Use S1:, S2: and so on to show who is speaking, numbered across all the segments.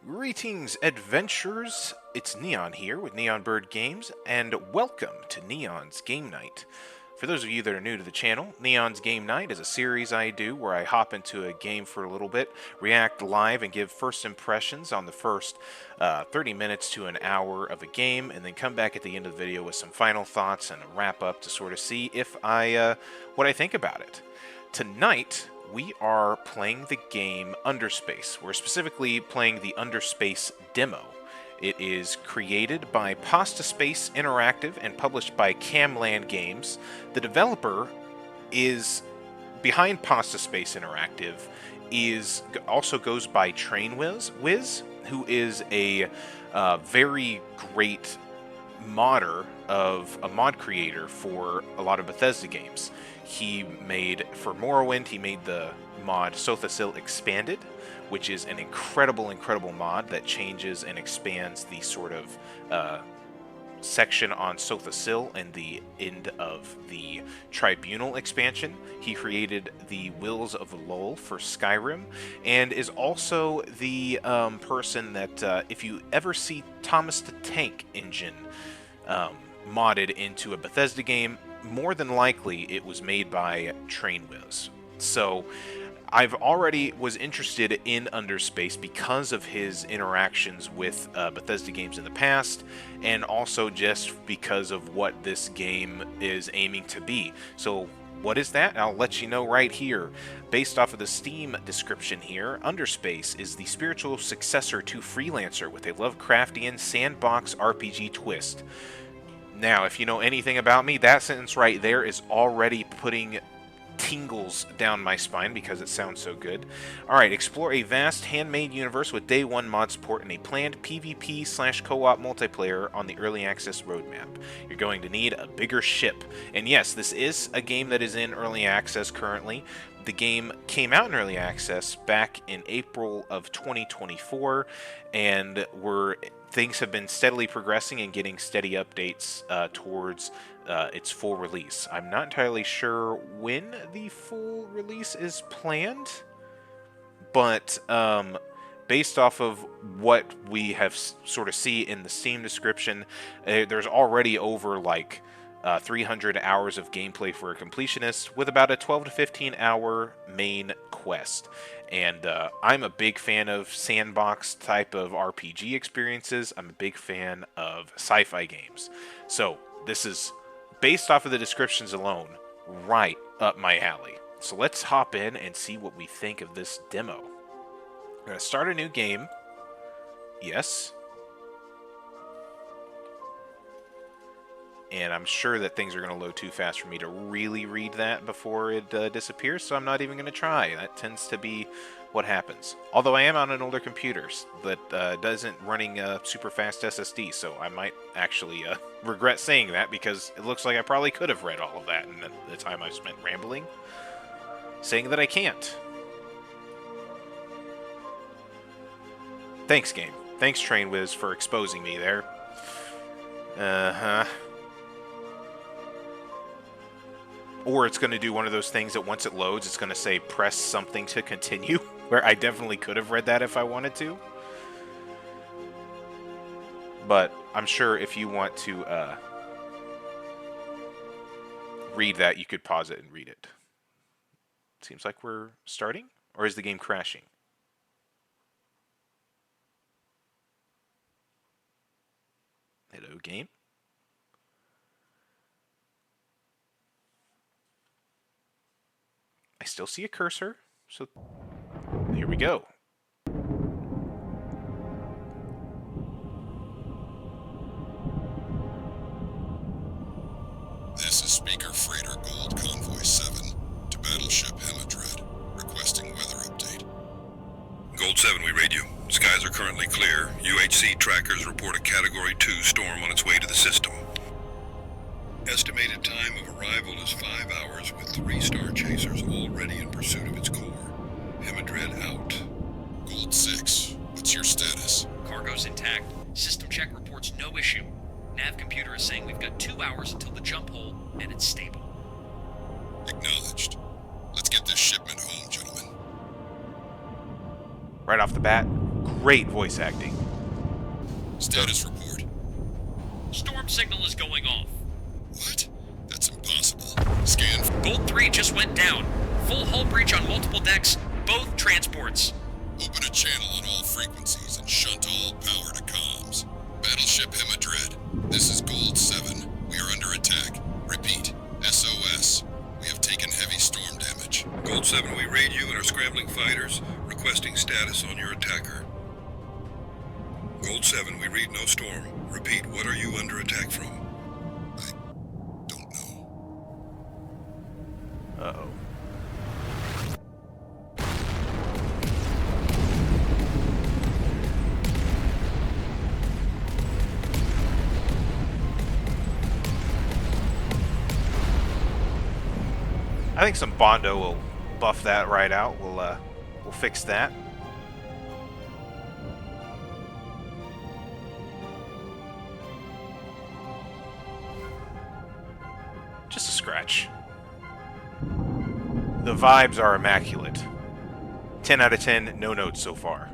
S1: Greetings, adventurers! It's Neon here with Neon Bird Games, and welcome to Neon's Game Night. For those of you that are new to the channel, Neon's Game Night is a series I do where I hop into a game for a little bit, react live, and give first impressions on the first 30 minutes to an hour of a game, and then come back at the end of the video with some final thoughts and a wrap-up to sort of see if what I think about it. Tonight, we are playing the game Underspace. We're specifically playing the Underspace demo. It is created by Pasta Space Interactive and published by Camland Games. The developer is behind Pasta Space Interactive also goes by Trainwiz, who is a very great modder of a mod creator for a lot of Bethesda games. He made, for Morrowind, he made the mod Successor Expanded, which is an incredible mod that changes and expands the sort of section on Successor and the end of the Tribunal expansion. He created the Wills of Lol for Skyrim, and is also the person that, if you ever see Thomas the Tank Engine modded into a Bethesda game, more than likely it was made by Trainwiz. So I've already was interested in Underspace because of his interactions with Bethesda games in the past, and also just because of what this game is aiming to be. So what is that? I'll let you know right here. Based off of the Steam description here, Underspace is the spiritual successor to Freelancer with a Lovecraftian sandbox RPG twist. Now, if you know anything about me, that sentence right there is already putting tingles down my spine because it sounds so good. Alright, explore a vast handmade universe with day one mod support and a planned PvP/co-op multiplayer on the early access roadmap. You're going to need a bigger ship. And yes, this is a game that is in early access currently. The game came out in early access back in April of 2024, and things have been steadily progressing and getting steady updates towards its full release. I'm not entirely sure when the full release is planned, but based off of what we have sort of see in the Steam description, there's already over like 300 hours of gameplay for a completionist, with about a 12 to 15 hour main quest. And I'm a big fan of sandbox type of RPG experiences. I'm a big fan of sci-fi games. So this is, based off of the descriptions alone, right up my alley. So let's hop in and see what we think of this demo. We're going to start a new game. Yes. And I'm sure that things are going to load too fast for me to really read that before it disappears, so I'm not even going to try. That tends to be what happens. Although I am on an older computer that doesn't running a super fast SSD, so I might actually regret saying that, because it looks like I probably could have read all of that in the time I've spent rambling, saying that I can't. Thanks, game. Thanks, Trainwiz, for exposing me there. Or it's going to do one of those things that once it loads, it's going to say press something to continue, where I definitely could have read that if I wanted to. But I'm sure if you want to read that, you could pause it and read it. Seems like we're starting, or is the game crashing? Hello, game. I still see a cursor, so here we go.
S2: This is Speaker Freighter Gold Convoy 7 to Battleship Hemadred, requesting weather update. Gold 7, we read you. Skies are currently clear. UHC trackers report a Category 2 storm on its way to the system. Estimated time of arrival is 5 hours with 3 star chasers already in pursuit of its core. Hemodred out. Gold 6, what's your status?
S3: Cargo's intact. System check reports no issue. Nav computer is saying we've got 2 hours until the jump hole, and it's stable.
S2: Acknowledged. Let's get this shipment home, gentlemen.
S1: Right off the bat, great voice acting.
S2: Status report.
S3: Storm signal is going off.
S2: What? That's impossible. Scan.
S3: Gold 3 just went down. Full hull breach on multiple decks, both transports.
S2: Open a channel on all frequencies and shunt all power to comms. Battleship Hemodred, this is Gold 7. We are under attack. Repeat, SOS. We have taken heavy storm damage. Gold 7, we raid you and our scrambling fighters, requesting status on your attacker. Gold 7, we read no storm. Repeat, what are you under attack from? I don't know.
S1: Uh-oh. I think some Bondo will buff that right out. We'll fix that. Just a scratch. The vibes are immaculate. 10 out of 10, no notes so far.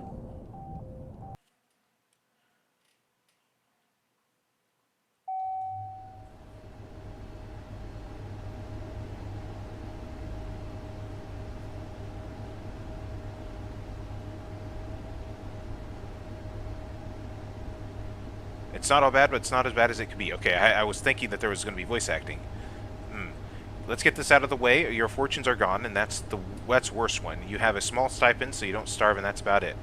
S1: It's not all bad, but it's not as bad as it could be. Okay, I was thinking that there was going to be voice acting. Let's get this out of the way. Your fortunes are gone, and that's worst one. You have a small stipend, so you don't starve, and that's about it.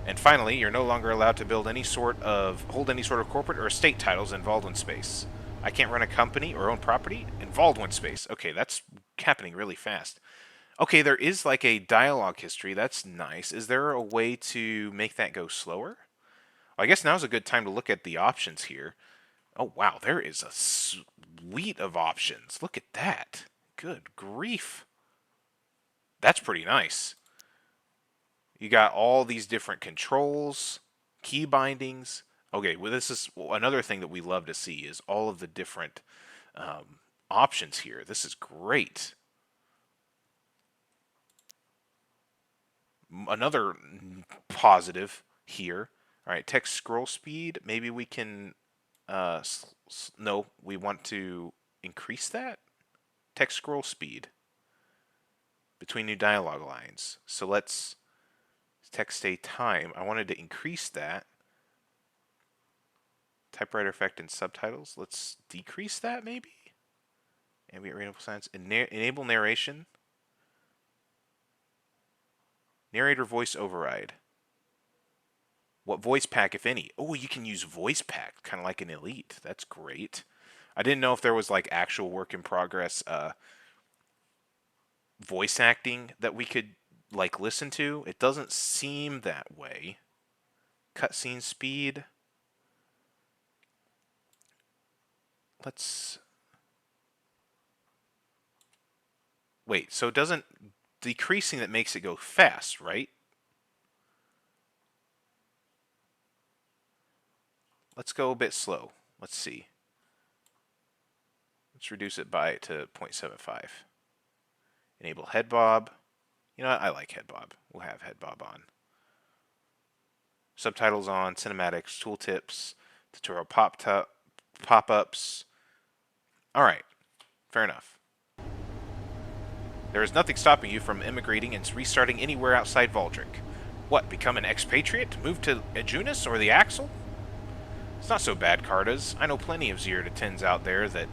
S1: And finally, you're no longer allowed to hold any sort of corporate or estate titles in Baldwin space. I can't run a company or own property in Baldwin space. Okay, that's happening really fast. Okay, there is like a dialogue history. That's nice. Is there a way to make that go slower? I guess now's a good time to look at the options here. Oh, wow, there is a suite of options. Look at that. Good grief. That's pretty nice. You got all these different controls, key bindings. Okay, well, this is another thing that we love to see is all of the different options here. This is great. Another positive here. All right, text scroll speed. Maybe we can... no, we want to increase that. Text scroll speed between new dialogue lines. So let's text stay time. I wanted to increase that. Typewriter effect and subtitles. Let's decrease that maybe. Ambient readable signs. Enable narration. Narrator voice override. What voice pack, if any? Oh, you can use voice pack, kind of like an Elite. That's great. I didn't know if there was like actual work in progress voice acting that we could like listen to. It doesn't seem that way. Cutscene speed. Let's... Wait, so it doesn't... Decreasing that makes it go fast, right? Let's go a bit slow. Let's see. Let's reduce it to 0.75. Enable head bob. You know what? I like head bob. We'll have head bob on. Subtitles on, cinematics, tooltips, tutorial pop-ups. Alright. Fair enough. There is nothing stopping you from immigrating and restarting anywhere outside Valdric. What, become an expatriate? Move to Ejunis or the Axle? It's not so bad, Cartas. I know plenty of 0 to 10s out there that...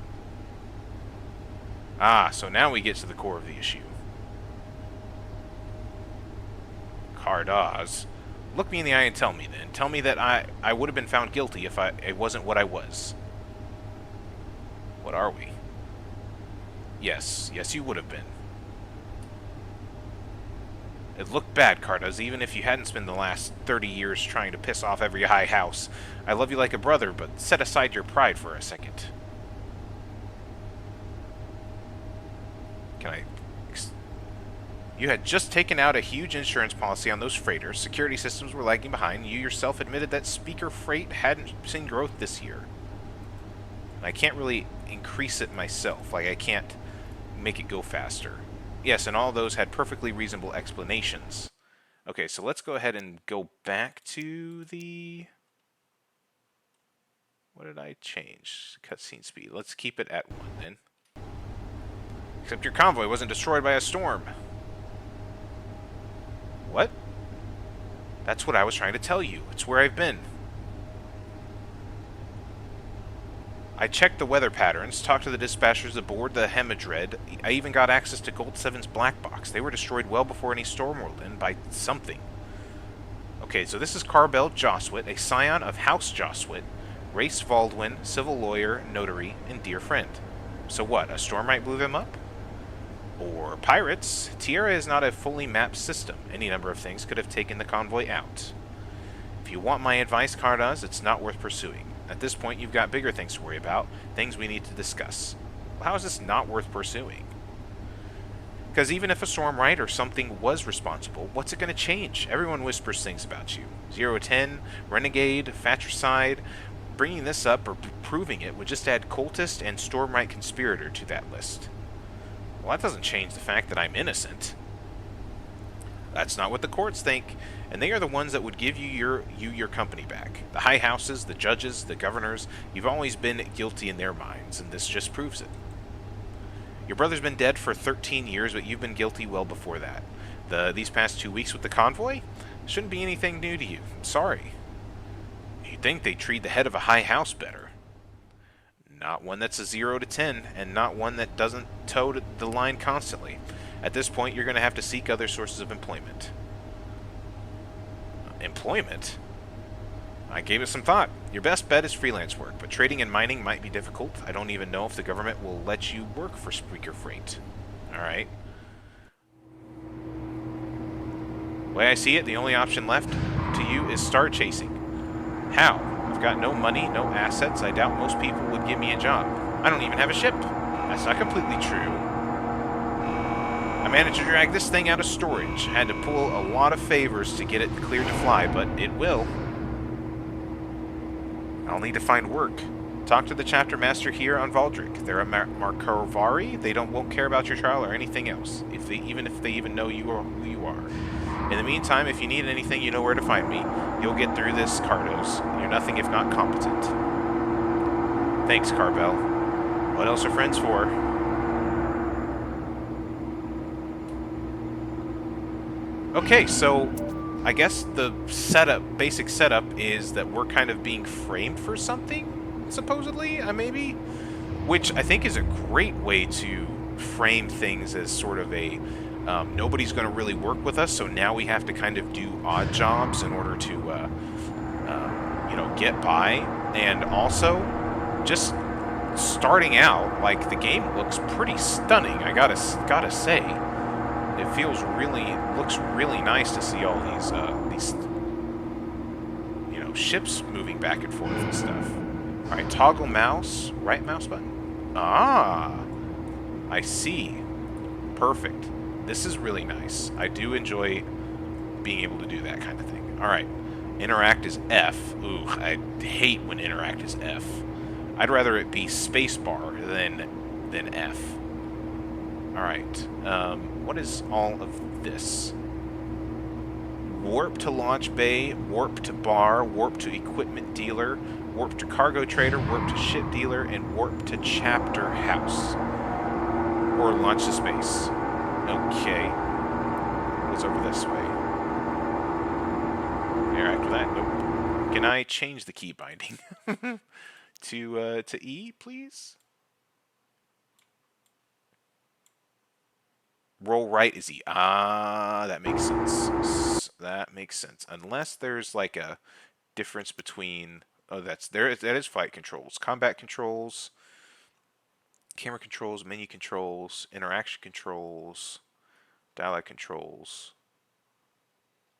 S1: Ah, so now we get to the core of the issue. Cardas. Look me in the eye and tell me then. Tell me that I would have been found guilty if I wasn't what I was. What are we? Yes, you would have been. It looked bad, Cartas, even if you hadn't spent the last 30 years trying to piss off every high house. I love you like a brother, but set aside your pride for a second. Can I... You had just taken out a huge insurance policy on those freighters. Security systems were lagging behind. You yourself admitted that Speaker Freight hadn't seen growth this year. I can't really increase it myself. Like, I can't make it go faster. Yes, and all those had perfectly reasonable explanations. Okay, so let's go ahead and go back to the... What did I change? Cutscene speed. Let's keep it at 1 then. Except your convoy wasn't destroyed by a storm. What? That's what I was trying to tell you. It's where I've been. I checked the weather patterns, talked to the dispatchers aboard the Hemidred. I even got access to Gold 7's black box. They were destroyed well before any storm rolled in by something. Okay, so this is Carbell Joswit, a scion of House Joswit, Race Baldwin, civil lawyer, notary, and dear friend. So what, a stormite blew them up? Or pirates? Tierra is not a fully mapped system. Any number of things could have taken the convoy out. If you want my advice, Cardas, it's not worth pursuing. At this point, you've got bigger things to worry about, things we need to discuss. Well, how is this not worth pursuing? Because even if a stormite or something was responsible, what's it going to change? Everyone whispers things about you. 010, Renegade, Fratricide. Bringing this up or proving it would just add cultist and stormite conspirator to that list. Well, that doesn't change the fact that I'm innocent. That's not what the courts think, and they are the ones that would give you your company back. The high houses, the judges, the governors, you've always been guilty in their minds, and this just proves it. Your brother's been dead for 13 years, but you've been guilty well before that. These past 2 weeks with the convoy shouldn't be anything new to you. I'm sorry. You'd think they'd treat the head of a high house better. Not one that's a 0 to 10, and not one that doesn't toe the line constantly. At this point, you're going to have to seek other sources of employment. Employment? I gave it some thought. Your best bet is freelance work, but trading and mining might be difficult. I don't even know if the government will let you work for Speaker Freight. Alright. The way I see it, the only option left to you is star chasing. How? I've got no money, no assets. I doubt most people would give me a job. I don't even have a ship. That's not completely true. I managed to drag this thing out of storage. Had to pull a lot of favors to get it cleared to fly, but it will. I'll need to find work. Talk to the chapter master here on Valdric. They're a Markovari. They won't care about your trial or anything else, even if they even know you are who you are. In the meantime, if you need anything, you know where to find me. You'll get through this, Cardos. You're nothing if not competent. Thanks, Carbell. What else are friends for? Okay, so I guess the basic setup is that we're kind of being framed for something, supposedly, maybe? Which I think is a great way to frame things as sort of a... nobody's going to really work with us, so now we have to kind of do odd jobs in order to, get by. And also, just starting out, like, the game looks pretty stunning. I gotta say, it looks really nice to see all these ships moving back and forth and stuff. All right, toggle mouse, right mouse button. Ah, I see. Perfect. This is really nice. I do enjoy being able to do that kind of thing. Alright. Interact is F. Ooh, I hate when interact is F. I'd rather it be spacebar than F. Alright. What is all of this? Warp to launch bay, warp to bar, warp to equipment dealer, warp to cargo trader, warp to ship dealer, and warp to chapter house. Or launch to space. Okay. What's over this way? There, after that, nope. Can I change the key binding to E, please? Roll right is E. Ah, that makes sense. That makes sense. Unless there's like a difference between... Oh, that is flight controls. Combat controls... Camera controls, menu controls, interaction controls, dialogue controls,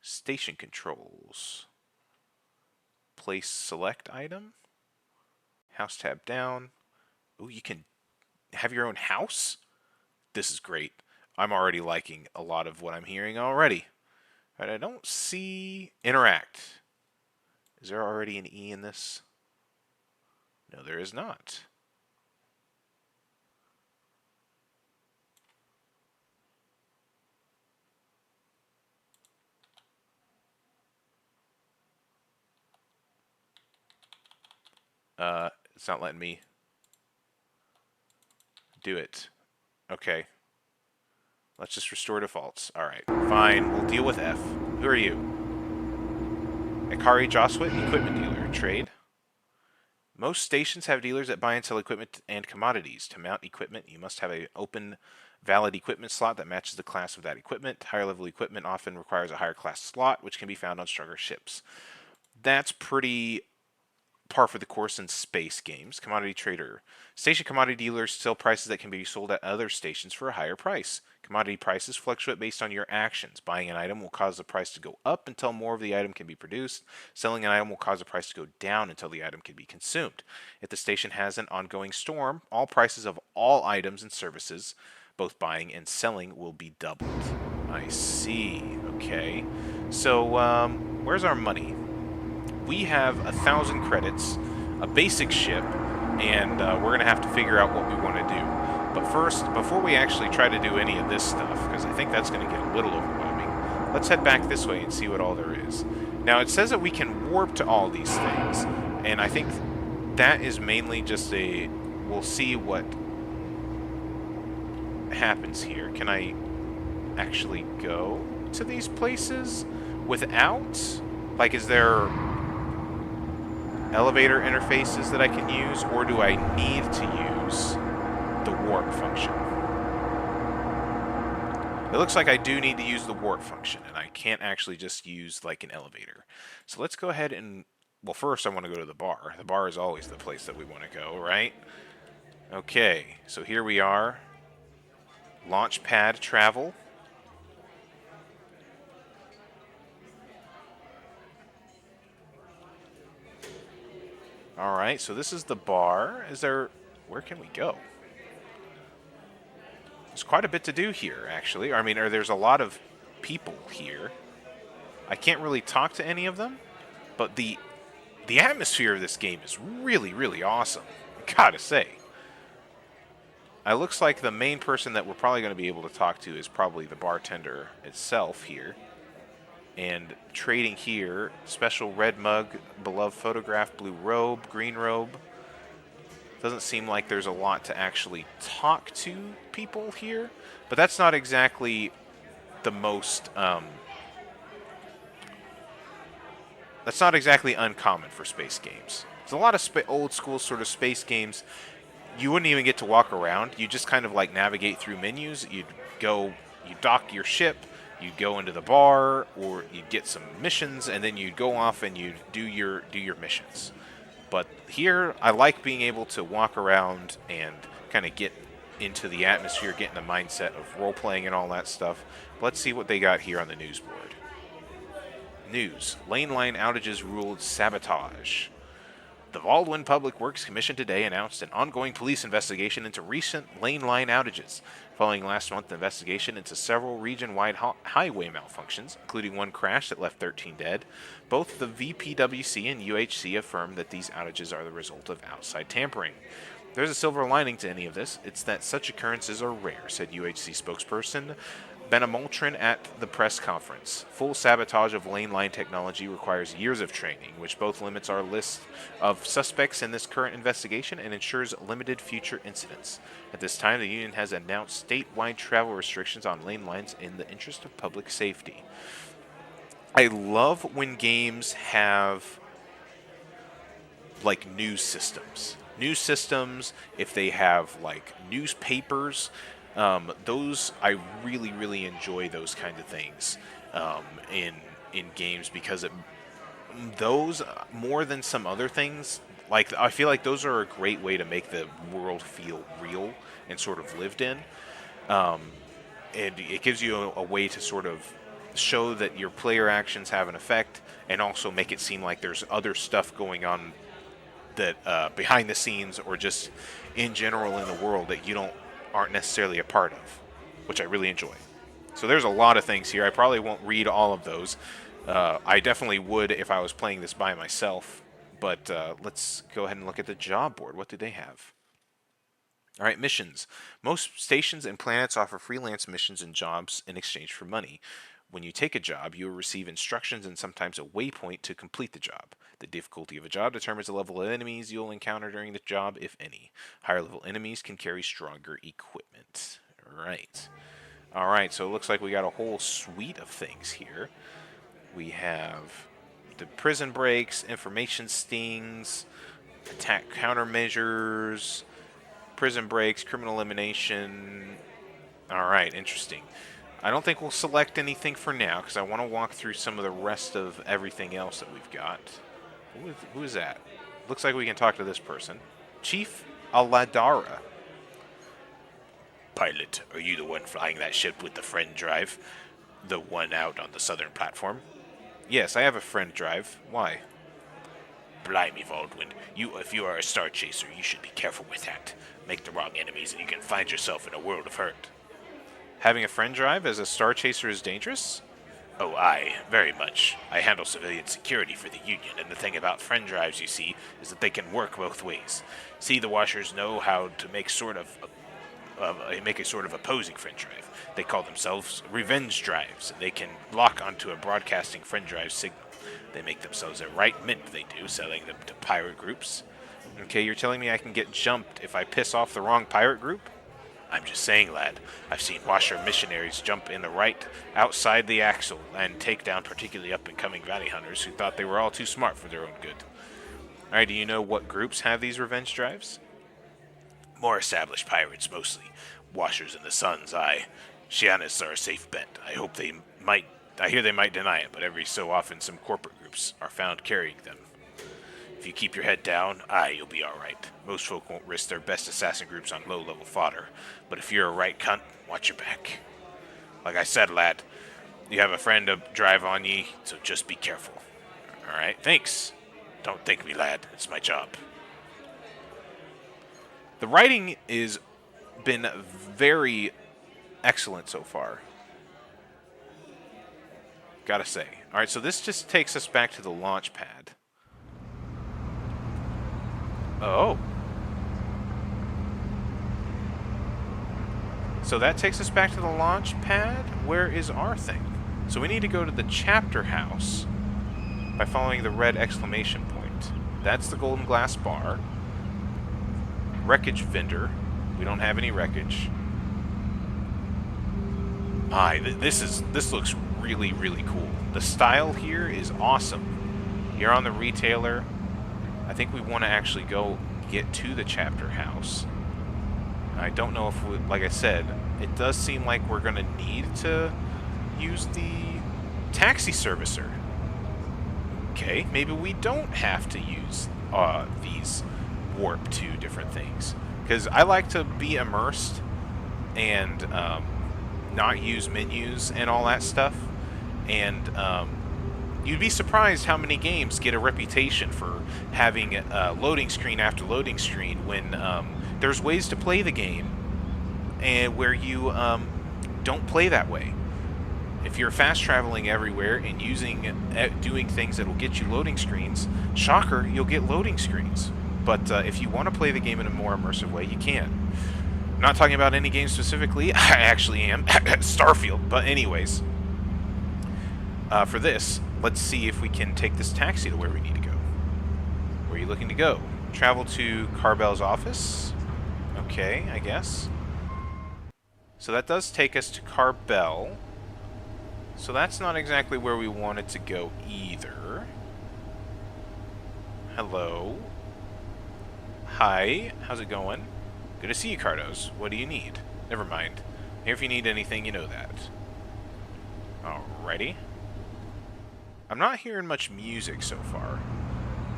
S1: station controls, place select item, house tab down. Ooh, you can have your own house? This is great. I'm already liking a lot of what I'm hearing already. All right, I don't see interact. Is there already an E in this? No, there is not. It's not letting me do it. Okay. Let's just restore defaults. Alright, fine. We'll deal with F. Who are you? Akari Joswit, equipment dealer. Trade. Most stations have dealers that buy and sell equipment and commodities. To mount equipment, you must have an open, valid equipment slot that matches the class of that equipment. Higher level equipment often requires a higher class slot, which can be found on stronger ships. That's pretty par for the course in space games. Commodity trader. Station commodity dealers sell prices that can be sold at other stations for a higher price. Commodity prices fluctuate based on your actions. Buying an item will cause the price to go up until more of the item can be produced. Selling an item will cause the price to go down until the item can be consumed. If the station has an ongoing storm, all prices of all items and services, both buying and selling, will be doubled. I see. Okay. So, where's our money? We have 1,000 credits, a basic ship, and we're going to have to figure out what we want to do. But first, before we actually try to do any of this stuff, because I think that's going to get a little overwhelming, let's head back this way and see what all there is. Now, it says that we can warp to all these things, and I think that is mainly just a... we'll see what happens here. Can I actually go to these places without... like, is there elevator interfaces that I can use, or do I need to use the warp function? It looks like I do need to use the warp function, and I can't actually just use like an elevator. So let's go ahead and, well, first I want to go to the bar. The bar is always the place that we want to go, right? Okay, so here we are. Launchpad travel. Alright, so this is the bar. Is there... where can we go? There's quite a bit to do here, actually. I mean, there's a lot of people here. I can't really talk to any of them, but the atmosphere of this game is really, really awesome. I gotta say. It looks like the main person that we're probably going to be able to talk to is probably the bartender itself here. And trading here, special red mug, beloved photograph, blue robe, green robe. Doesn't seem like there's a lot to actually talk to people here, but that's not exactly the most, that's not exactly uncommon for space games. There's a lot of old school sort of space games. You wouldn't even get to walk around. You just kind of like navigate through menus. You'd dock your ship, you'd go into the bar, or you'd get some missions, and then you'd go off and you'd do your missions. But here, I like being able to walk around and kind of get into the atmosphere, get in the mindset of role-playing and all that stuff. Let's see what they got here on the news board. News. Lane line outages ruled sabotage. The Baldwin Public Works Commission today announced an ongoing police investigation into recent lane line outages, following last month's investigation into several region-wide highway malfunctions, including one crash that left 13 dead. Both the VPWC and UHC affirmed that these outages are the result of outside tampering. There's a silver lining to any of this. It's that such occurrences are rare, said UHC spokesperson Benamoltrin at the press conference. Full sabotage of lane line technology requires years of training, which both limits our list of suspects in this current investigation and ensures limited future incidents. At this time, the union has announced statewide travel restrictions on lane lines in the interest of public safety. I love when games have like news systems. News systems, if they have like newspapers, those I really, really enjoy those kind of things in games, because those more than some other things, like I feel like those are a great way to make the world feel real and sort of lived in. And it gives you a way to sort of show that your player actions have an effect, and also make it seem like there's other stuff going on that behind the scenes or just in general in the world that you aren't necessarily a part of. which I really enjoy. So there's a lot of things here. I probably won't read all of those. I definitely would if I was playing this by myself. But let's go ahead and look at the job board. What do they have? All right, missions. Most stations and planets offer freelance missions and jobs in exchange for money. When you take a job, you will receive instructions and sometimes a waypoint to complete the job. The difficulty of a job determines the level of enemies you'll encounter during the job, if any. Higher level enemies can carry stronger equipment. Right. All right, so it looks like we got a whole suite of things here. We have the prison breaks, information stings, attack countermeasures, prison breaks, criminal elimination. All right, interesting. I don't think we'll select anything for now because I want to walk through some of the rest of everything else that we've got. Who is that? Looks like we can talk to this person. Chief Aladara. Pilot, are you the one flying that ship with the friend drive? The one out on the southern platform? Yes, I have a friend drive. Why? Blimey, Baldwin. If you are a star chaser, you should be careful with that. Make the wrong enemies and you can find yourself in a world of hurt. Having a friend drive as a star chaser is dangerous? Oh, aye, very much. I handle civilian security for the Union, and the thing about friend drives, you see, is that they can work both ways. See, the Washers know how to make a sort of opposing friend drive. They call themselves revenge drives, and they can lock onto a broadcasting friend drive signal. They make themselves a right mint, they do, selling them to pirate groups. Okay, you're telling me I can get jumped if I piss off the wrong pirate group? I'm just saying, lad. I've seen Washer missionaries jump in the right outside the axle and take down particularly up-and-coming bounty hunters who thought they were all too smart for their own good. Alright, do you know what groups have these revenge drives? More established pirates, mostly. Washers and the Suns, aye. Shianists are a safe bet. I hear they might deny it, but every so often some corporate groups are found carrying them. If you keep your head down, you'll be alright. Most folk won't risk their best assassin groups on low-level fodder, but if you're a right cunt, watch your back. Like I said, lad, you have a friend to drive on ye, so just be careful. Alright, thanks. Don't thank me, lad. It's my job. The writing is been very excellent so far. Gotta say. Alright, so this just takes us back to the launch pad. Oh. So that takes us back to the launch pad? Where is our thing? So we need to go to the chapter house by following the red exclamation point. That's the golden glass bar. Wreckage vendor. We don't have any wreckage. This looks really, really cool. The style here is awesome. You're on the retailer. I think we want to actually go get to the chapter house. I don't know if like I said, it does seem like we're going to need to use the taxi servicer. Okay, maybe we don't have to use these warp to different things. Because I like to be immersed and not use menus and all that stuff. And you'd be surprised how many games get a reputation for having loading screen after loading screen when there's ways to play the game and where you don't play that way. If you're fast traveling everywhere and doing things that will get you loading screens, shocker, you'll get loading screens. But if you want to play the game in a more immersive way, you can. I'm not talking about any game specifically. I actually am. Starfield. But anyways, for this, let's see if we can take this taxi to where we need to go. Where are you looking to go? Travel to Carbell's office? Okay, I guess. So that does take us to Carbell. So that's not exactly where we wanted to go either. Hello. Hi, how's it going? Good to see you, Cardos. What do you need? Never mind. Here if you need anything, you know that. Alrighty. I'm not hearing much music so far.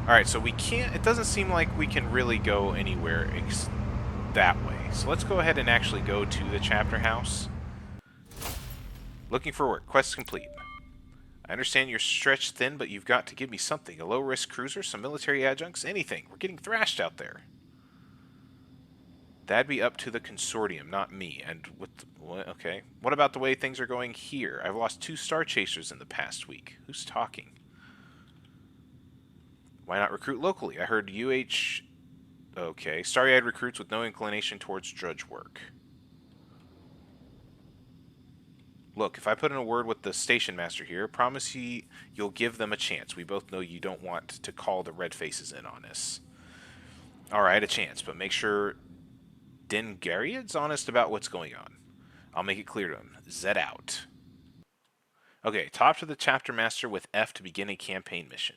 S1: Alright, so we can't... It doesn't seem like we can really go anywhere that way. So let's go ahead and actually go to the chapter house. Looking for work. Quest complete. I understand you're stretched thin, but you've got to give me something. A low-risk cruiser, some military adjuncts, anything. We're getting thrashed out there. That'd be up to the consortium, not me. And okay. What about the way things are going here? I've lost 2 Star Chasers in the past week. Who's talking? Why not recruit locally? I heard UH... Okay. Starry-eyed recruits with no inclination towards drudge work. Look, if I put in a word with the station master here, promise you'll give them a chance. We both know you don't want to call the red faces in on us. Alright, a chance, but make sure Dengariad's honest about what's going on. I'll make it clear to him. Zed out. Okay, talk to the chapter master with F to begin a campaign mission.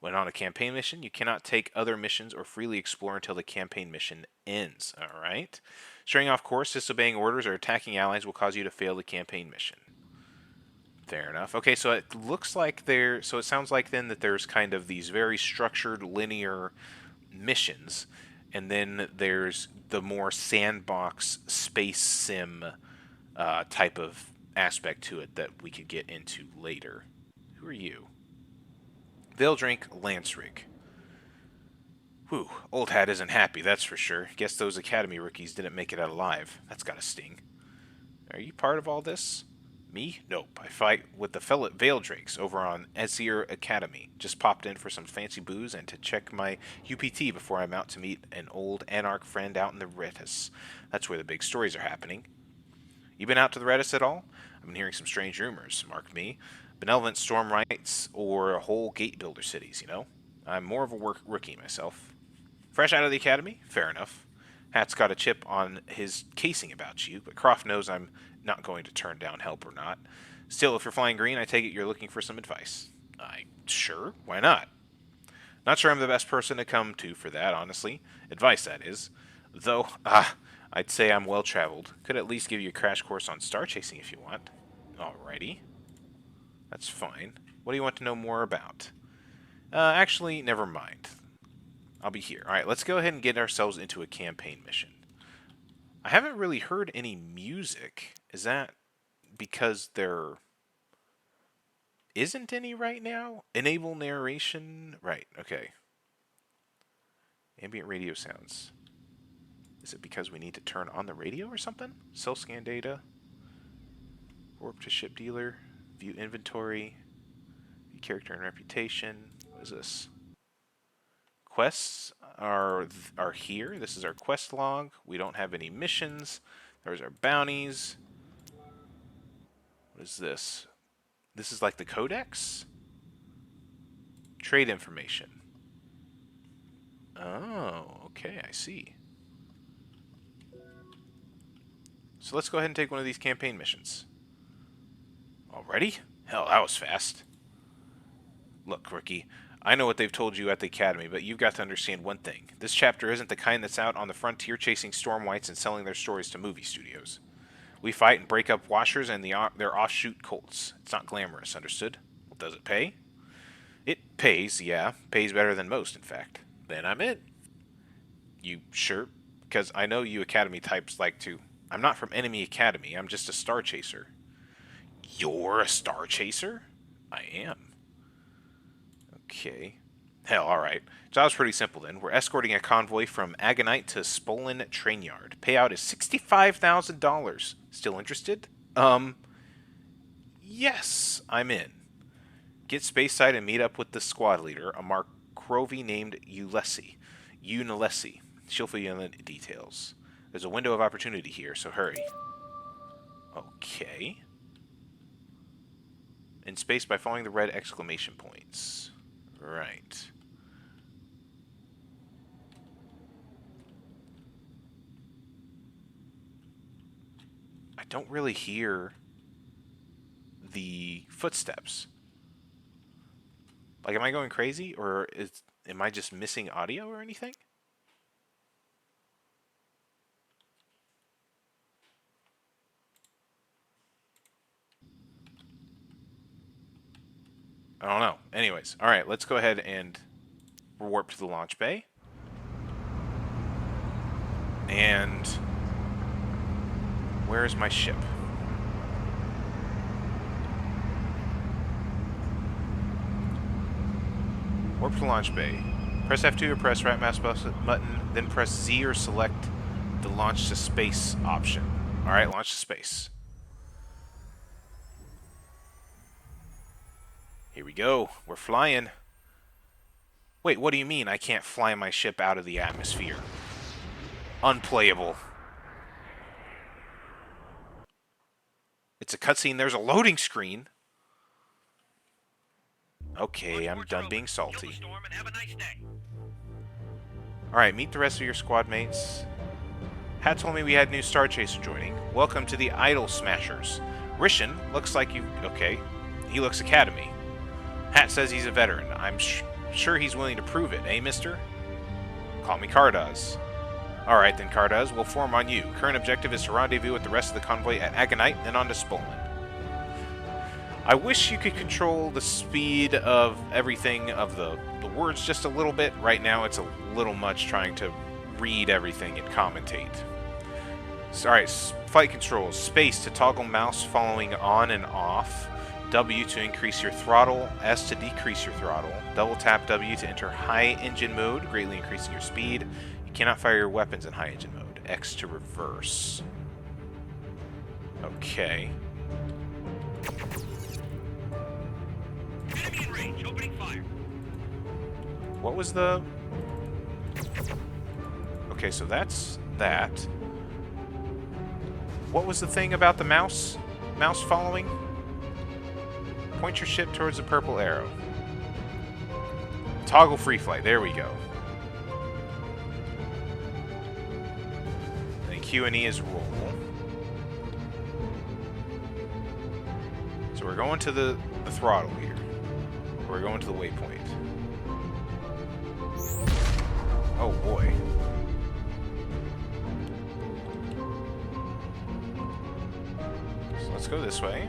S1: When on a campaign mission, you cannot take other missions or freely explore until the campaign mission ends. Alright? Straying off course, disobeying orders, or attacking allies will cause you to fail the campaign mission. Fair enough. Okay, so it looks like so it sounds like then that there's kind of these very structured, linear missions, and then there's the more sandbox space sim type of aspect to it that we could get into later. Who are you? Veildrink Lansrig. Whew, old hat isn't happy, that's for sure. Guess those Academy rookies didn't make it out alive. That's gotta sting. Are you part of all this? Me? Nope. I fight with the fellow Veildrakes over on Ezir Academy. Just popped in for some fancy booze and to check my UPT before I'm out to meet an old Anarch friend out in the Redis. That's where the big stories are happening. You been out to the Redis at all? I've been hearing some strange rumors, mark me. Benevolent storm rights or whole gate builder cities, you know? I'm more of a rookie myself. Fresh out of the academy? Fair enough. Hat's got a chip on his casing about you, but Croft knows I'm not going to turn down help or not. Still, if you're flying green, I take it you're looking for some advice. Sure, why not? Not sure I'm the best person to come to for that, honestly. Advice, that is. Though, I'd say I'm well-traveled. Could at least give you a crash course on star chasing if you want. Alrighty. That's fine. What do you want to know more about? Actually, never mind. I'll be here. Alright, let's go ahead and get ourselves into a campaign mission. I haven't really heard any music. Is that because there isn't any right now? Enable narration? Right, okay. Ambient radio sounds. Is it because we need to turn on the radio or something? Self-scan data. Warp to ship dealer. View inventory. View character and reputation. What is this? Quests are here. This is our quest log. We don't have any missions. There's our bounties. What is this? This is like the codex? Trade information. Oh, okay, I see. So let's go ahead and take one of these campaign missions. Already? Hell, that was fast. Look, rookie, I know what they've told you at the academy, but you've got to understand one thing. This chapter isn't the kind that's out on the frontier chasing storm whites and selling their stories to movie studios. We fight and break up washers and their offshoot cults. It's not glamorous, understood? Well, does it pay? It pays, yeah. Pays better than most, in fact. Then I'm in. You sure? Because I know you academy types like to... I'm not from Enemy Academy. I'm just a star chaser. You're a star chaser? I am. Okay. Hell, alright. Job's pretty simple then. We're escorting a convoy from Agonite to Spolin Train Yard. Payout is $65,000. Still interested? Yes, I'm in. Get Spaceside and meet up with the squad leader, a Markrovi named Unilesi. She'll fill you in the details. There's a window of opportunity here, so hurry. Okay. In space by following the red exclamation points. Right. I don't really hear the footsteps. Like, am I going crazy, or am I just missing audio or anything? I don't know. Anyways, alright, let's go ahead and warp to the launch bay. And where is my ship? Warp to the launch bay. Press F2 or press right mouse button, then press Z or select the launch to space option. Alright, launch to space. Here we go. We're flying. Wait, what do you mean I can't fly my ship out of the atmosphere? Unplayable. It's a cutscene. There's a loading screen. Okay, I'm done being salty. Alright, meet the rest of your squad mates. Hat told me we had new Star Chaser joining. Welcome to the Idol Smashers. Rishan looks like you... Okay. He looks Academy. Hat says he's a veteran. I'm sure he's willing to prove it, eh, mister? Call me Cardaz. Alright then, Cardaz, we'll form on you. Current objective is to rendezvous with the rest of the convoy at Agonite, then on to Spolan. I wish you could control the speed of everything of the words just a little bit. Right now it's a little much trying to read everything and commentate. Alright, flight controls. Space to toggle mouse following on and off. W to increase your throttle. S to decrease your throttle. Double tap W to enter high engine mode, greatly increasing your speed. You cannot fire your weapons in high engine mode. X to reverse. Okay.
S3: Enemy in range, opening fire.
S1: What was the... Okay, so that's that. What was the thing about the mouse? Mouse following? Point your ship towards the purple arrow. Toggle free flight. There we go. And Q and E is roll. So we're going to the throttle here. We're going to the waypoint. Oh boy. So let's go this way.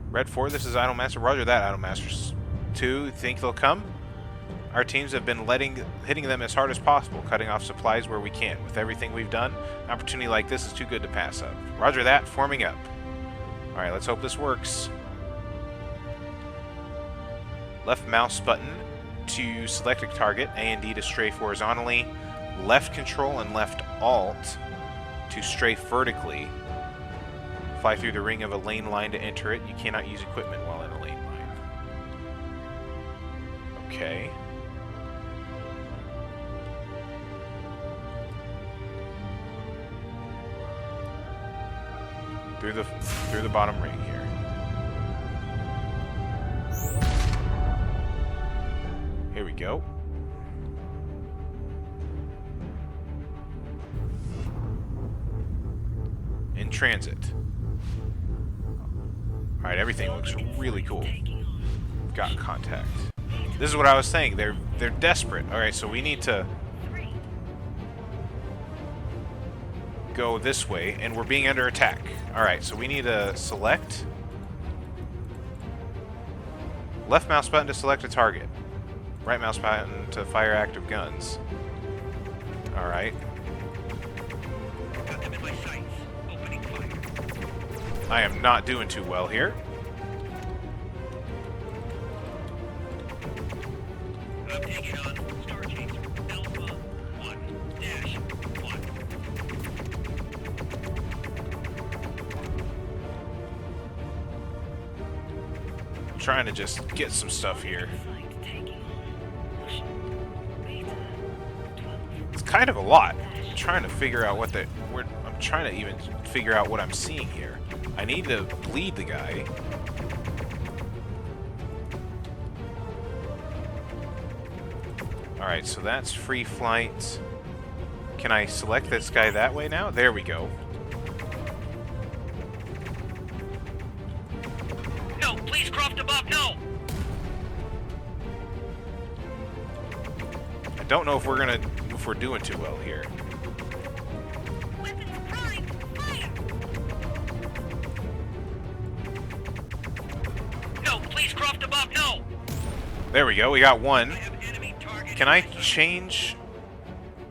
S1: Red 4, this is Idolmaster. Roger that, Idolmasters 2. Think they'll come? Our teams have been hitting them as hard as possible, cutting off supplies where we can. With everything we've done, an opportunity like this is too good to pass up. Roger that, forming up. Alright, let's hope this works. Left mouse button to select a target, A and D to strafe horizontally, left control and left alt to strafe vertically. Fly through the ring of a lane line to enter it. You cannot use equipment while in a lane line. Okay. Through the bottom ring here. Here we go. In transit. Alright, everything looks really cool. Got contact. This is what I was saying. They're desperate. Alright, so we need to go this way, and we're being under attack. Alright, so we need to select. Left mouse button to select a target. Right mouse button to fire active guns. Alright.
S3: Got them in my sights. Opening fire.
S1: I am not doing too well here.
S3: I'm taking on Star Chaser Alpha 1-1.
S1: I'm trying to just get some stuff here. It's kind of a lot. I'm trying to figure out what I'm trying to even figure out what I'm seeing here. I need to bleed the guy. Alright, so that's free flight. Can I select this guy that way now? There we go.
S3: No, please, Croft above, no!
S1: I don't know if we're doing too well here.
S3: Weapons prime, fire! No, please, Croft above, no!
S1: There we go, we got one.
S3: I have enemy target.
S1: Can I change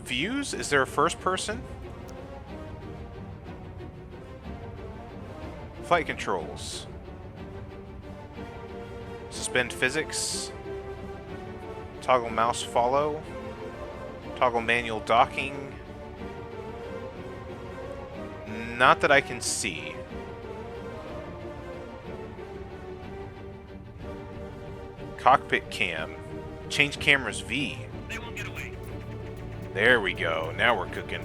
S1: views? Is there a first person? Flight controls. Suspend physics. Toggle mouse follow. Toggle manual docking. Not that I can see. Cockpit cam. Change cameras V.
S3: They won't get away.
S1: There we go. Now we're cooking.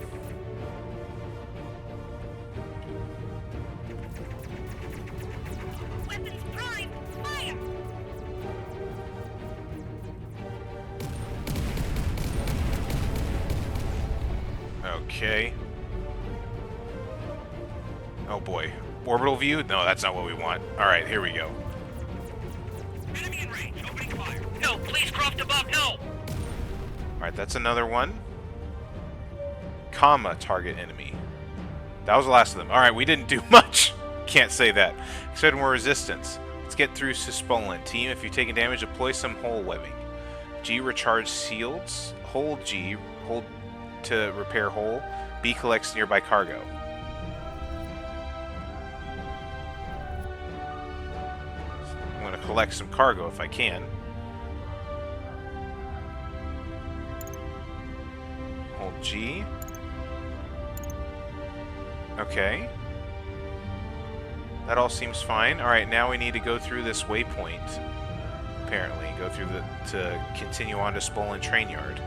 S4: Weapons prime! Fire!
S1: Okay. Oh boy. Orbital view? No, that's not what we want. Alright, here we go.
S3: Enemy in range. Opening fire. No, please, Croft above. No.
S1: Alright, that's another one. Comma, target enemy. That was the last of them. Alright, we didn't do much. Can't say that. Expect more resistance. Let's get through Suspolen. Team, if you've taken damage, deploy some hole webbing. G, recharge shields. Hold G. Hold to repair hole. B, collects nearby cargo. I'm going to collect some cargo if I can. Hold G. Okay. That all seems fine. Alright, now we need to go through this waypoint. Apparently. Go through to continue on to Spolen Train Yard.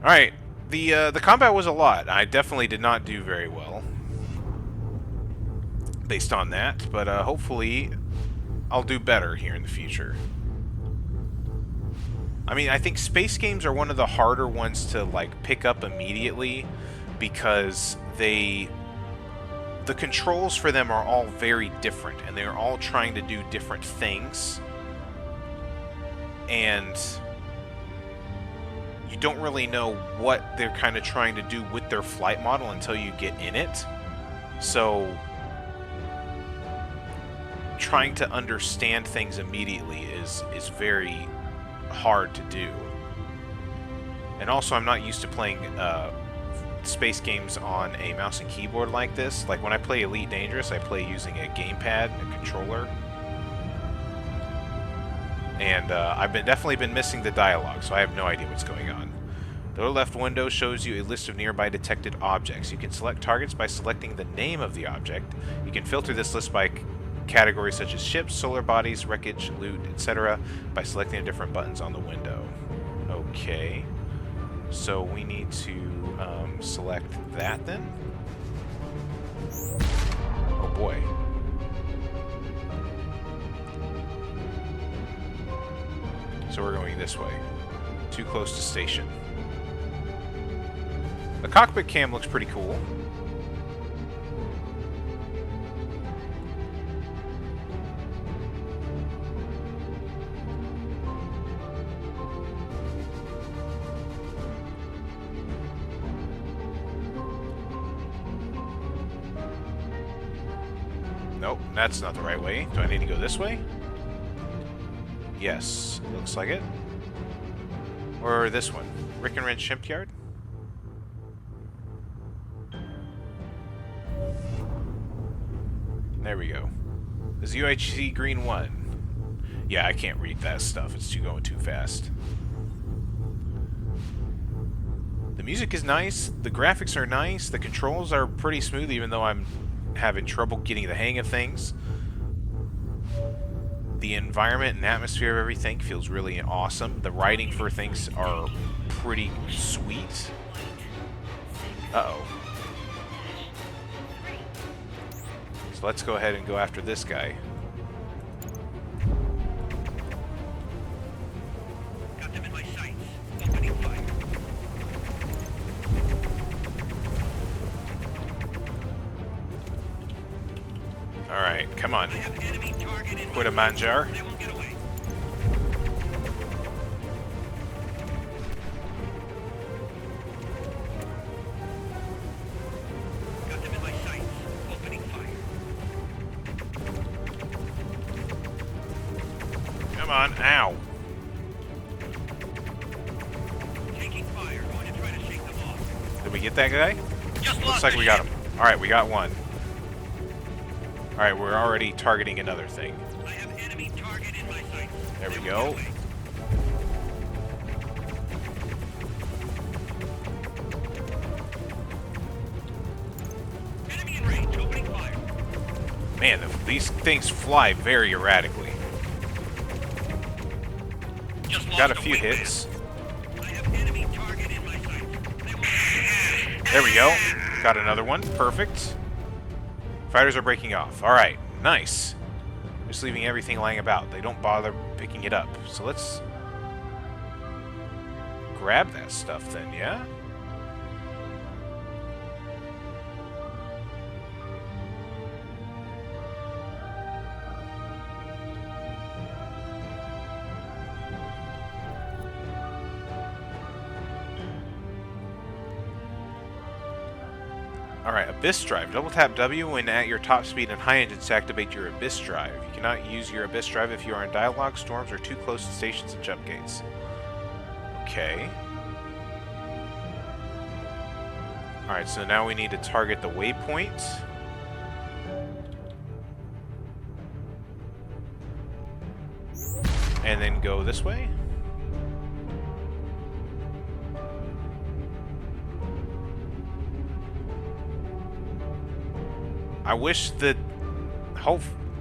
S1: Alright. The combat was a lot. I definitely did not do very well. Based on that. But hopefully I'll do better here in the future. I mean, I think space games are one of the harder ones to, like, pick up immediately because the controls for them are all very different, and they're all trying to do different things. And you don't really know what they're kind of trying to do with their flight model until you get in it. So trying to understand things immediately is very hard to do. And also, I'm not used to playing space games on a mouse and keyboard like this. Like when I play Elite Dangerous, I play using a gamepad and a controller. And I've definitely been missing the dialogue, so I have no idea what's going on. The lower left window shows you a list of nearby detected objects. You can select targets by selecting the name of the object. You can filter this list by categories such as ships, solar bodies, wreckage, loot, etc. by selecting the different buttons on the window. Okay. So we need to select that then. Oh boy. So we're going this way. Too close to station. The cockpit cam looks pretty cool. Nope, that's not the right way. Do I need to go this way? Yes, looks like it. Or this one. Rick and Red Shipyard? There we go. Is UHC Green 1? Yeah, I can't read that stuff. It's going too fast. The music is nice. The graphics are nice. The controls are pretty smooth, even though I'm having trouble getting the hang of things. The environment and atmosphere of everything feels really awesome. The writing for things are pretty sweet. Uh-oh. So let's go ahead and go after this guy.
S3: Got them in my sights. Opening fire.
S1: Alright, come on.
S3: I have enemy target in
S1: Quit a manjar.
S3: They won't get away. Got them in my sights. Opening fire.
S1: Come on, ow.
S3: Taking fire. Going to try to shake them off.
S1: Did we get that guy?
S3: Just
S1: Looks
S3: lost
S1: like
S3: the
S1: we got
S3: ship.
S1: him. Alright, we got one. Alright, we're already targeting another thing.
S4: I have enemy target in my sight.
S1: There we go.
S4: Enemy in range, opening fire.
S1: Man, these things fly very erratically.
S4: Just
S1: Got a
S4: lost
S1: few
S4: wingman.
S1: hits.
S4: I have enemy target in my sight. They won't-
S1: There we go. Got another one. Perfect. Fighters are breaking off. Alright, nice. Just leaving everything lying about. They don't bother picking it up. So let's grab that stuff then, yeah? Alright, Abyss Drive. Double tap W when at your top speed and high engines to activate your Abyss Drive. You cannot use your Abyss Drive if you are in dialogue, storms, or too close to stations and jump gates. Okay. Alright, so now we need to target the waypoint. And then go this way. I wish that,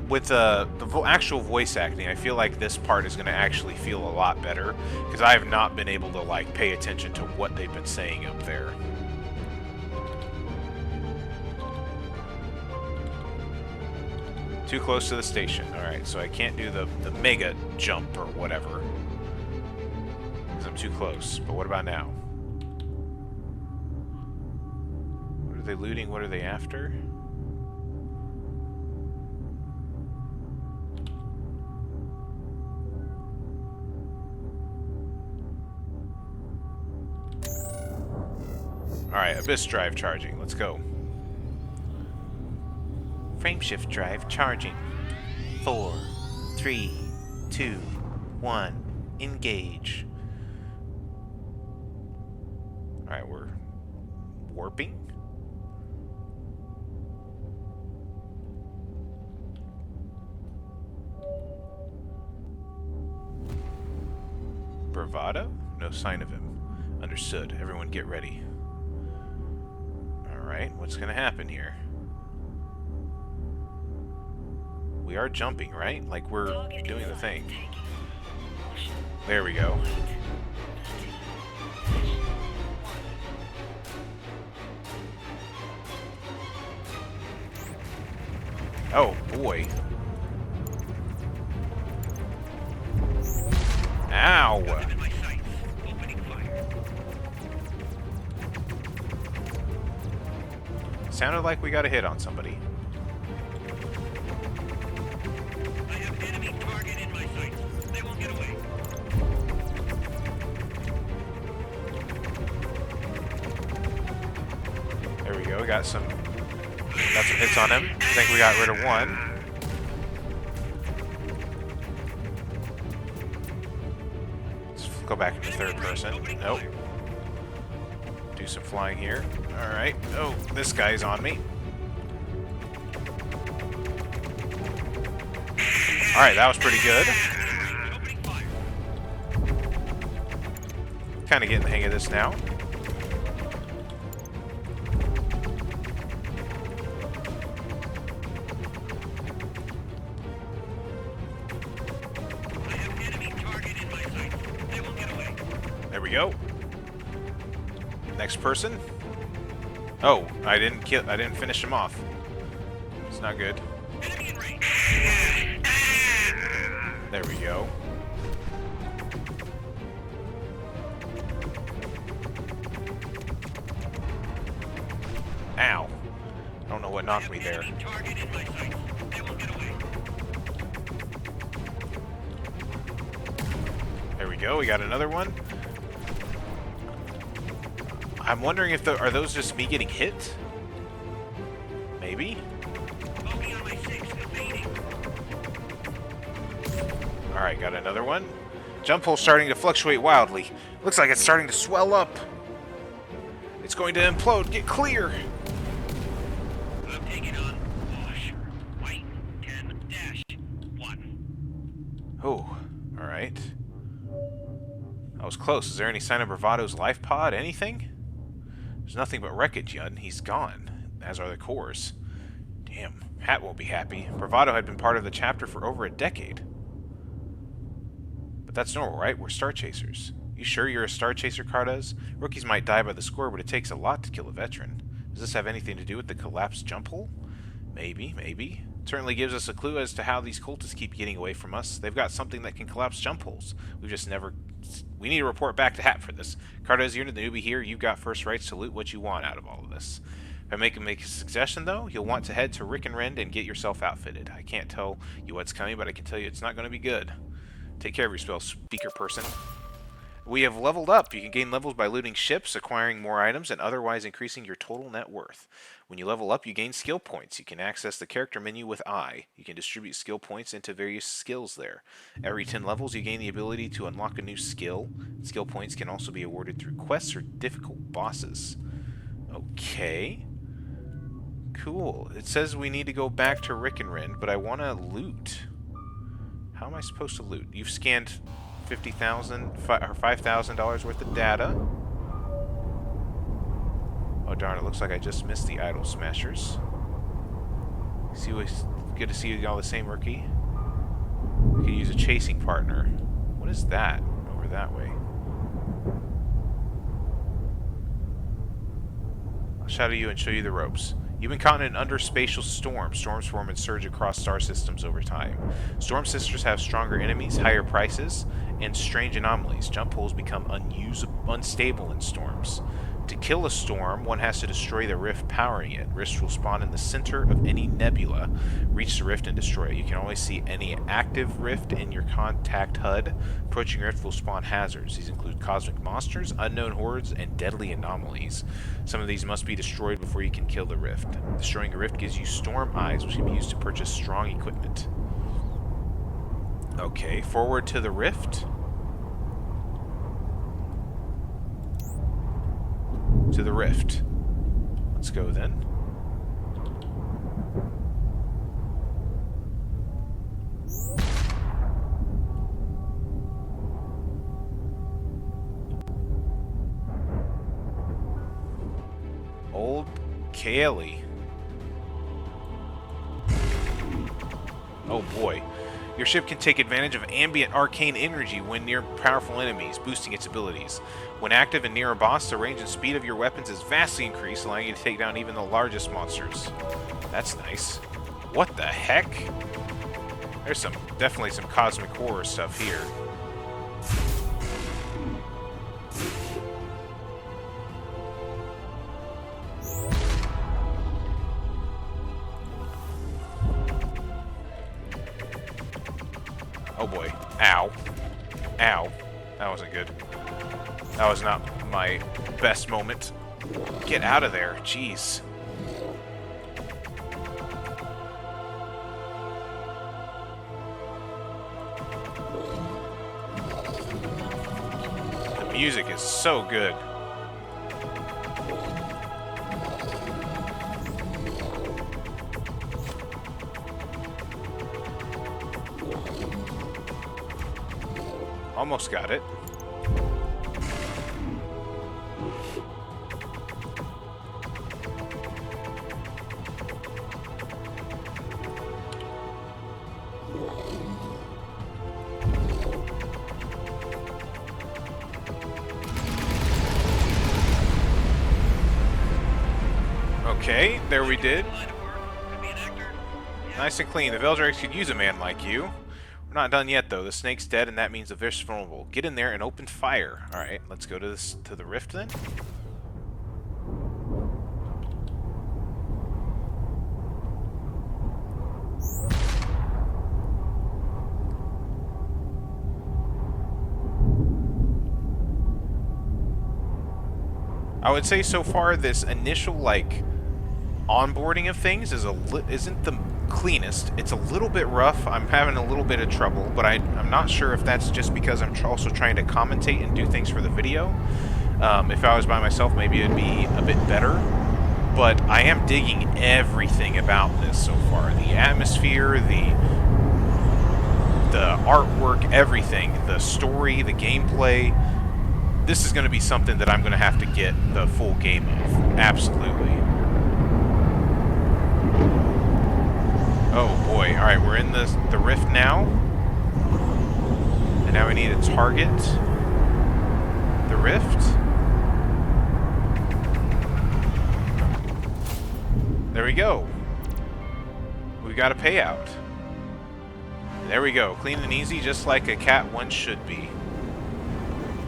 S1: with the actual voice acting, I feel like this part is going to actually feel a lot better, because I have not been able to, like, pay attention to what they've been saying up there. Too close to the station. Alright, so I can't do the mega jump or whatever, because I'm too close. But what about now? What are they looting? What are they after? Alright, Abyss Drive charging. Let's go. Frameshift drive charging. 4, 3, 2, 1. Engage. Alright, we're warping. Bravado? No sign of him. Understood. Everyone get ready. Alright, what's gonna happen here? We are jumping, right? Like we're doing the thing. There we go. Oh, boy. Ow!
S4: In my sight. Opening fire.
S1: Sounded like we got a hit on somebody.
S4: I have enemy target in my sight. They won't get away.
S1: There we go. We got some hits on him. I think we got rid of one. Let's go back into third person. Nope. Do some flying here. Alright. Oh, this guy's on me. Alright, that was pretty good.
S4: Opening fire.
S1: Kind of getting the hang of this now.
S4: I have enemy target in my sight. They won't get away.
S1: There we go. Next person. Oh, I didn't finish him off. It's not good.
S4: Enemy in range.
S1: There we go. Ow. I don't know what knocked me there.
S4: Enemy target in my sight. They won't get away.
S1: There we go. We got another one. I'm wondering if are those just me getting hit? Maybe?
S4: Bogey on my 6, evading.
S1: Alright, got another one. Jump hole starting to fluctuate wildly. Looks like it's starting to swell up. It's going to implode. Get clear.
S4: I'm taking on Washer. White.
S1: Oh, alright. That was close. Is there any sign of Bravado's life pod? Anything? There's nothing but wreckage, Yun. He's gone, as are the cores. Damn, Hat won't be happy. Bravado had been part of the chapter for over a decade. But that's normal, right? We're Star Chasers. You sure you're a Star Chaser, Cardoz? Rookies might die by the score, but it takes a lot to kill a veteran. Does this have anything to do with the collapsed jump hole? Maybe, maybe. It certainly gives us a clue as to how these cultists keep getting away from us. They've got something that can collapse jump holes. We've just never... We need to report back to Hat for this. Cardoz, you're the newbie here. You've got first rights to loot what you want out of all of this. If I make a suggestion, though, you'll want to head to Rick and Rend and get yourself outfitted. I can't tell you what's coming, but I can tell you it's not going to be good. Take care of yourself, speaker person. We have leveled up. You can gain levels by looting ships, acquiring more items, and otherwise increasing your total net worth. When you level up, you gain skill points. You can access the character menu with I. You can distribute skill points into various skills there. Every 10 levels, you gain the ability to unlock a new skill. Skill points can also be awarded through quests or difficult bosses. Okay. Cool. It says we need to go back to Rick and Rend, but I want to loot. How am I supposed to loot? You've scanned $50,000 or $5,000 worth of data. Oh darn! It looks like I just missed the idol smashers. See, good to see you all the same, rookie. We could use a chasing partner. What is that over that way? I'll shadow you and show you the ropes. You've been caught in an underspatial storm. Storms form and surge across star systems over time. Storm sisters have stronger enemies, higher prices, and strange anomalies. Jump holes become unstable in storms. To kill a storm, one has to destroy the rift powering it. Rifts will spawn in the center of any nebula. Reach the rift and destroy it. You can always see any active rift in your contact HUD. Approaching rift will spawn hazards. These include cosmic monsters, unknown hordes, and deadly anomalies. Some of these must be destroyed before you can kill the rift. Destroying a rift gives you storm eyes, which can be used to purchase strong equipment. Okay, forward to the rift. To the rift. Let's go then. Old Kaylee. Oh boy. Your ship can take advantage of ambient arcane energy when near powerful enemies, boosting its abilities. When active and near a boss, the range and speed of your weapons is vastly increased, allowing you to take down even the largest monsters. That's nice. What the heck? There's definitely some cosmic horror stuff here. Oh boy. Ow. Ow. That wasn't good. That was not my best moment. Get out of there. Jeez. The music is so good. Almost got it. Okay, there we did. Nice and clean. The Veldrakes could use a man like you. We're not done yet, though. The snake's dead, and that means the fish is vulnerable. Get in there and open fire. Alright, let's go to the rift, then. I would say so far this initial, like, onboarding of things isn't the cleanest. It's a little bit rough. I'm having a little bit of trouble, but I'm not sure if that's just because I'm also trying to commentate and do things for the video. If I was by myself, maybe it'd be a bit better. But I am digging everything about this so far. The atmosphere, the artwork, everything, the story, the gameplay. This is going to be something that I'm going to have to get the full game of. Absolutely. Oh boy. Alright, we're in the rift now. And now we need to target the rift. There we go. We got a payout. There we go. Clean and easy, just like a cat one should be.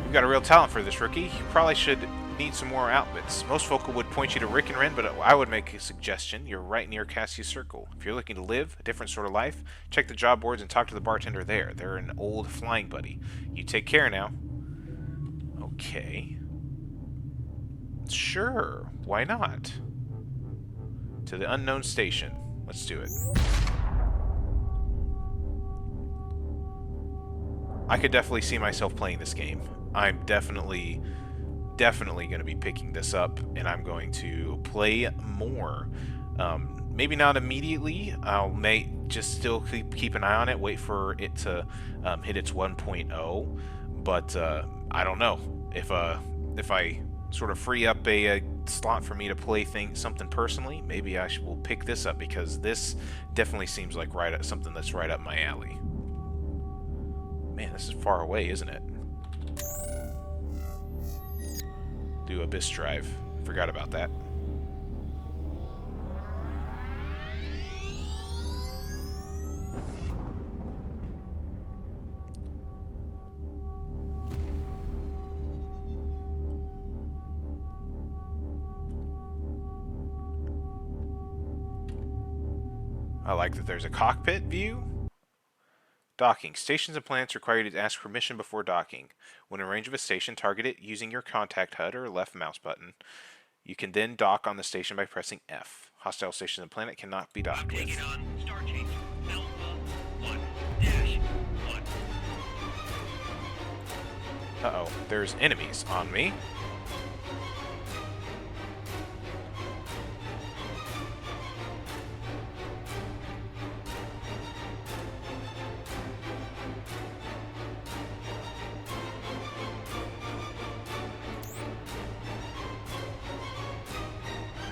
S1: You've got a real talent for this, rookie. You probably should need some more outfits. Most folk would point you to Rick and Ren, but I would make a suggestion. You're right near Cassius Circle. If you're looking to live a different sort of life, check the job boards and talk to the bartender there. They're an old flying buddy. You take care now. Okay. Sure. Why not? To the unknown station. Let's do it. I could definitely see myself playing this game. I'm definitely going to be picking this up, and I'm going to play more. Maybe not immediately. May just still keep an eye on it, wait for it to hit its 1.0. But I don't know if I sort of free up a slot for me to play something personally. Maybe I will pick this up, because this definitely seems like something that's right up my alley. Man, this is far away, isn't it? Do Abyss Drive. Forgot about that. I like that there's a cockpit view. Docking. Stations and planets require you to ask permission before docking. When in range of a station, target it using your contact HUD or left mouse button. You can then dock on the station by pressing F. Hostile stations and planet cannot be docked with.
S4: Taking on star change. Alpha 1-1.
S1: Uh-oh. There's enemies on me.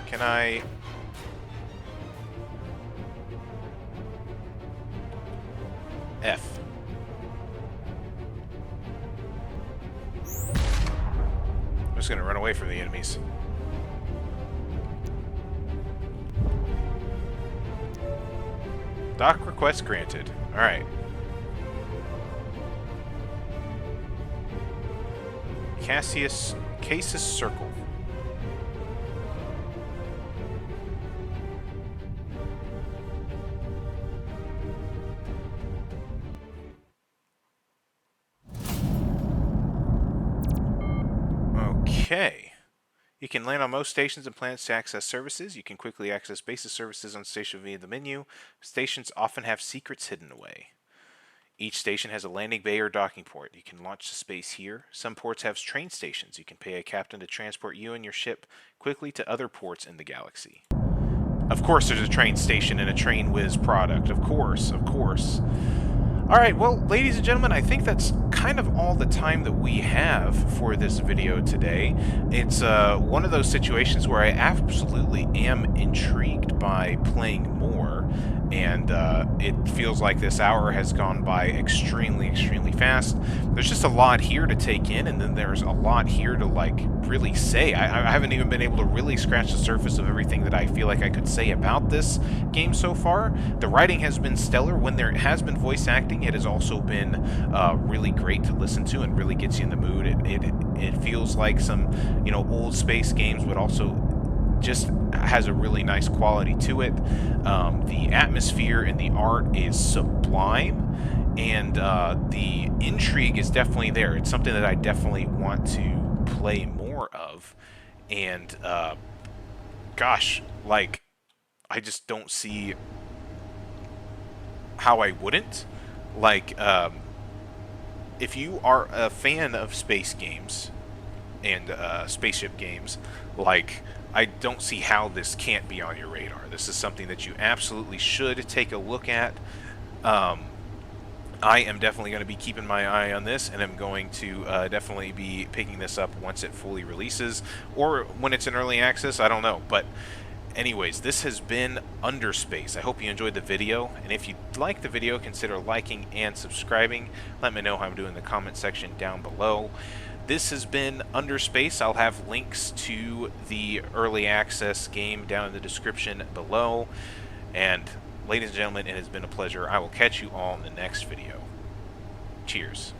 S1: Can I... F. I'm just going to run away from the enemies. Dock request granted. Alright. Cassius Circle. Okay. You can land on most stations and planets to access services. You can quickly access basic services on station via the menu. Stations often have secrets hidden away. Each station has a landing bay or docking port. You can launch to space here. Some ports have train stations. You can pay a captain to transport you and your ship quickly to other ports in the galaxy. Of course there's a train station and a Trainwiz product. Of course, of course. Alright, well, ladies and gentlemen, I think that's kind of all the time that we have for this video today. It's one of those situations where I absolutely am intrigued by playing more, and it feels like this hour has gone by extremely, extremely fast. There's just a lot here to take in, and then there's a lot here to, like, really say. I haven't even been able to really scratch the surface of everything that I feel like I could say about this game so far. The writing has been stellar. When there has been voice acting, it has also been really great to listen to and really gets you in the mood. It feels like some, you know, old space games, but also just has a really nice quality to it. The atmosphere and the art is sublime, and the intrigue is definitely there. It's something that I definitely want to play more of, and gosh, like, I just don't see how I wouldn't. Like, if you are a fan of space games and spaceship games, like, I don't see how this can't be on your radar. This is something that you absolutely should take a look at. I am definitely going to be keeping my eye on this, and I'm going to definitely be picking this up once it fully releases, or when it's in early access, I don't know. But anyways, this has been Underspace. I hope you enjoyed the video, and if you liked the video, consider liking and subscribing. Let me know how I'm doing in the comment section down below. This has been Underspace. I'll have links to the early access game down in the description below. And ladies and gentlemen, it has been a pleasure. I will catch you all in the next video. Cheers.